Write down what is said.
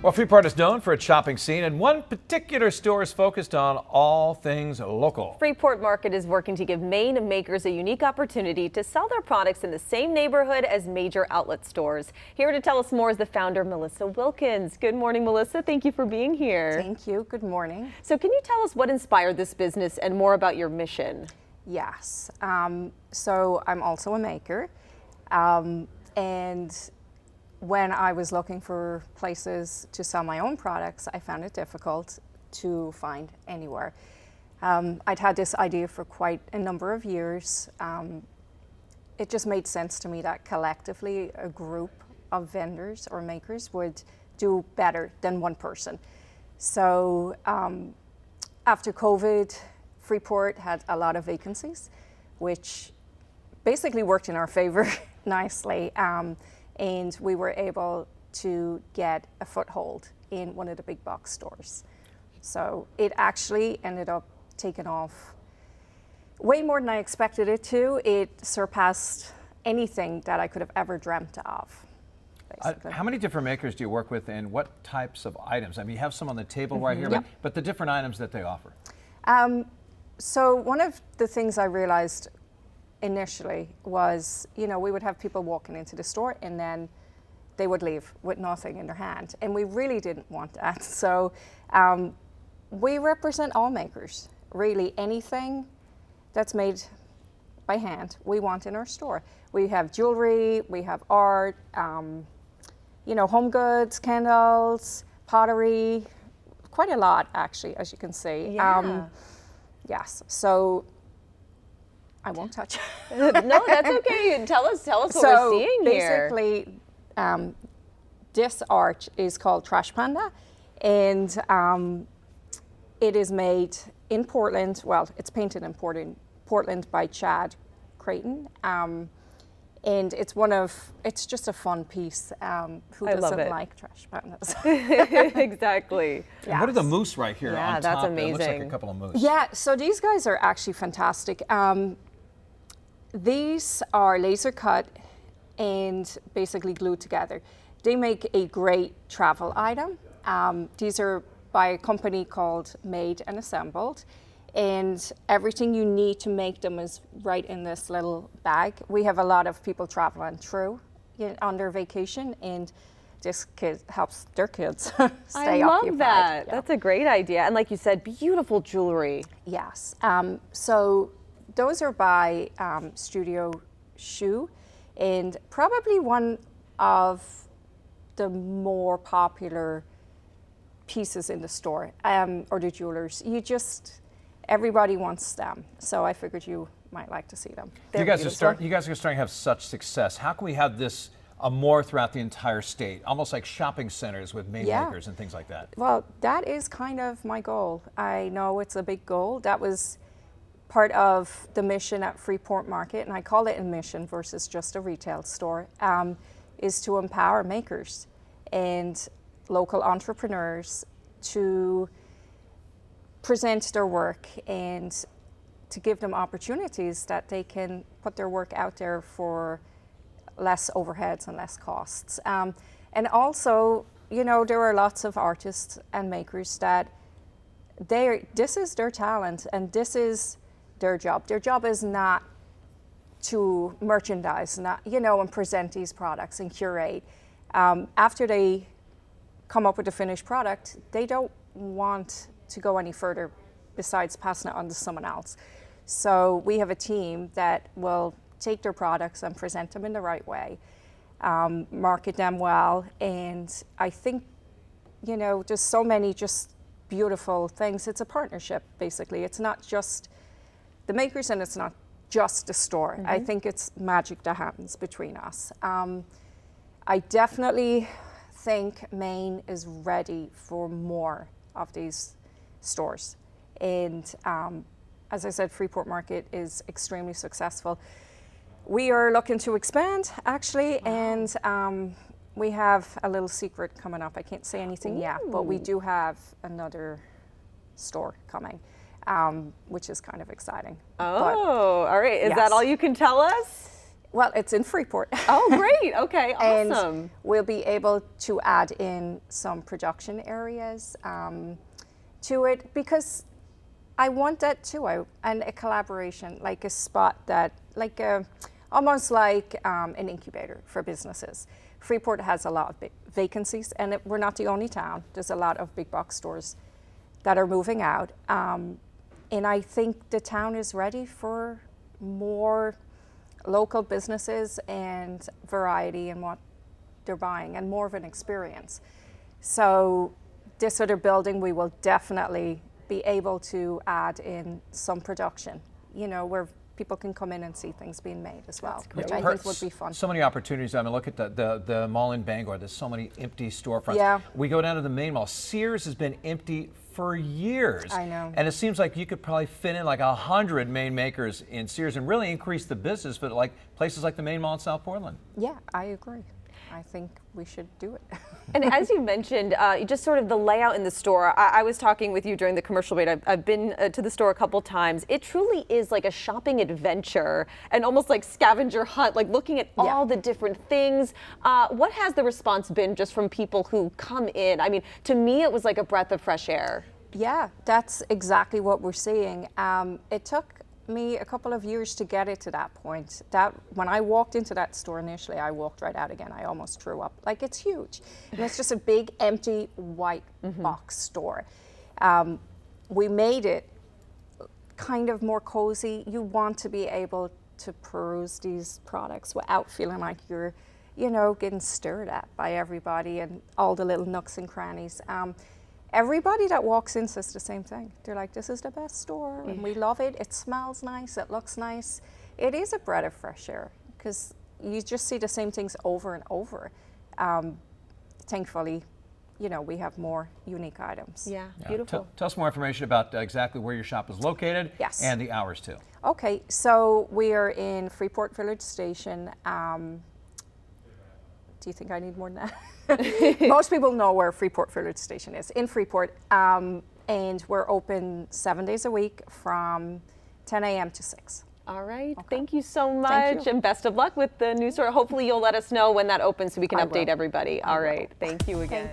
Well, Freeport is known for its shopping scene, and one particular store is focused on all things local. Freeport Market is working to give Maine Makers a unique opportunity to sell their products in the same neighborhood as major outlet stores. Here to tell us more is the founder, Mellisa Wilkins. Good morning, Mellisa. Thank you for being here. Thank you. Good morning. So can you tell us what inspired this business and more about your mission? Yes. So I'm also a maker. And when I was looking for places to sell my own products, I found it difficult to find anywhere. I'd had this idea for quite a number of years. It just made sense to me that collectively a group of vendors or makers would do better than one person. So after COVID, Freeport had a lot of vacancies, which basically worked in our favor nicely. And we were able to get a foothold in one of the big box stores. So it actually ended up taking off way more than I expected it to. It surpassed anything that I could have ever dreamt of. How many different makers do you work with, and what types of items? I mean, you have some on the table right here, but the different items that they offer. So one of the things I realized initially was, we would have people walking into the store and then they would leave with nothing in their hand. And we really didn't want that. So we represent all makers. Really anything that's made by hand, we want in our store. We have jewelry, we have art, home goods, candles, pottery, quite a lot actually, as you can see. Yeah. Yes, so I won't touch. No, that's okay. Tell us what we're seeing here. Basically, this art is called Trash Panda, and it is made in Portland. Well, it's painted in Portland by Chad Creighton, and it's just a fun piece. Who doesn't like trash pandas? Exactly. And what are the moose right here on top? That's amazing. It looks like a couple of moose. Yeah, so these guys are actually fantastic. These are laser cut and basically glued together. They make a great travel item. These are by a company called Made and Assembled, and everything you need to make them is right in this little bag. We have a lot of people traveling through on their vacation, and this kid helps their kids stay occupied. I love that. Yeah. That's a great idea. And like you said, beautiful jewelry. Yes. So those are by Studio Shoe, and probably one of the more popular pieces in the store, or the jewelers. Everybody wants them, so I figured you might like to see them. You guys are starting to have such success. How can we have this more throughout the entire state, almost like shopping centers with Maine Makers and things like that? Well, that is kind of my goal. I know it's a big goal. That was part of the mission at Freeport Market, and I call it a mission versus just a retail store, is to empower makers and local entrepreneurs to present their work and to give them opportunities that they can put their work out there for less overheads and less costs. And also, there are lots of artists and makers that this is their talent and this is their job. Their job is not to merchandise, and present these products and curate. After they come up with a finished product, they don't want to go any further besides passing it on to someone else. So we have a team that will take their products and present them in the right way, market them well, and I think, there's so many just beautiful things. It's a partnership, basically. It's not just the makers and it's not just the store. Mm-hmm. I think it's magic that happens between us. I definitely think Maine is ready for more of these stores. And as I said, Freeport Market is extremely successful. We are looking to expand, actually, and we have a little secret coming up. I can't say anything yet, but we do have another store coming, which is kind of exciting. Oh, all right. Is that all you can tell us? Well, it's in Freeport. Oh, great. Okay, And awesome. we'll be able to add in some production areas to it, because I want that too. And a collaboration, like a spot that, like almost like an incubator for businesses. Freeport has a lot of big vacancies, and we're not the only town. There's a lot of big box stores that are moving out. And I think the town is ready for more local businesses and variety in what they're buying, and more of an experience. So this other building, we will definitely be able to add in some production, where people can come in and see things being made as well, which I think would be fun. So many opportunities. I mean, look at the mall in Bangor. There's so many empty storefronts. Yeah. We go down to the Maine Mall. Sears has been empty for years. I know. And it seems like you could probably fit in like 100 Maine Makers in Sears and really increase the business for like places like the Maine Mall in South Portland. Yeah, I agree. I think we should do it. And as you mentioned, just sort of the layout in the store, I was talking with you during the commercial break. I've been to the store a couple times. It truly is like a shopping adventure and almost like scavenger hunt, like looking at all the different things. What has the response been just from people who come in? I mean, to me, it was like a breath of fresh air. Yeah, that's exactly what we're seeing. It took me a couple of years to get it to that point. That when I walked into that store initially, I walked right out again. I almost threw up. Like, it's huge. And it's just a big, empty, white box store. We made it kind of more cozy. You want to be able to peruse these products without feeling like you're, getting stared at by everybody and all the little nooks and crannies. Everybody that walks in says the same thing. They're like, this is the best store, and we love it. It smells nice, it looks nice. It is a breath of fresh air, because you just see the same things over and over. Thankfully, we have more unique items. Yeah, beautiful. Tell us more information about exactly where your shop is located. Yes. And the hours too. Okay, so we are in Freeport Village Station. Do you think I need more than that? Most people know where Freeport Village Station is, in Freeport. And we're open 7 days a week from 10 a.m. to 6. All right. Okay. Thank you so much. Thank you. And best of luck with the new store. Hopefully you'll let us know when that opens so we can I update will. everybody. All right. Thank you again.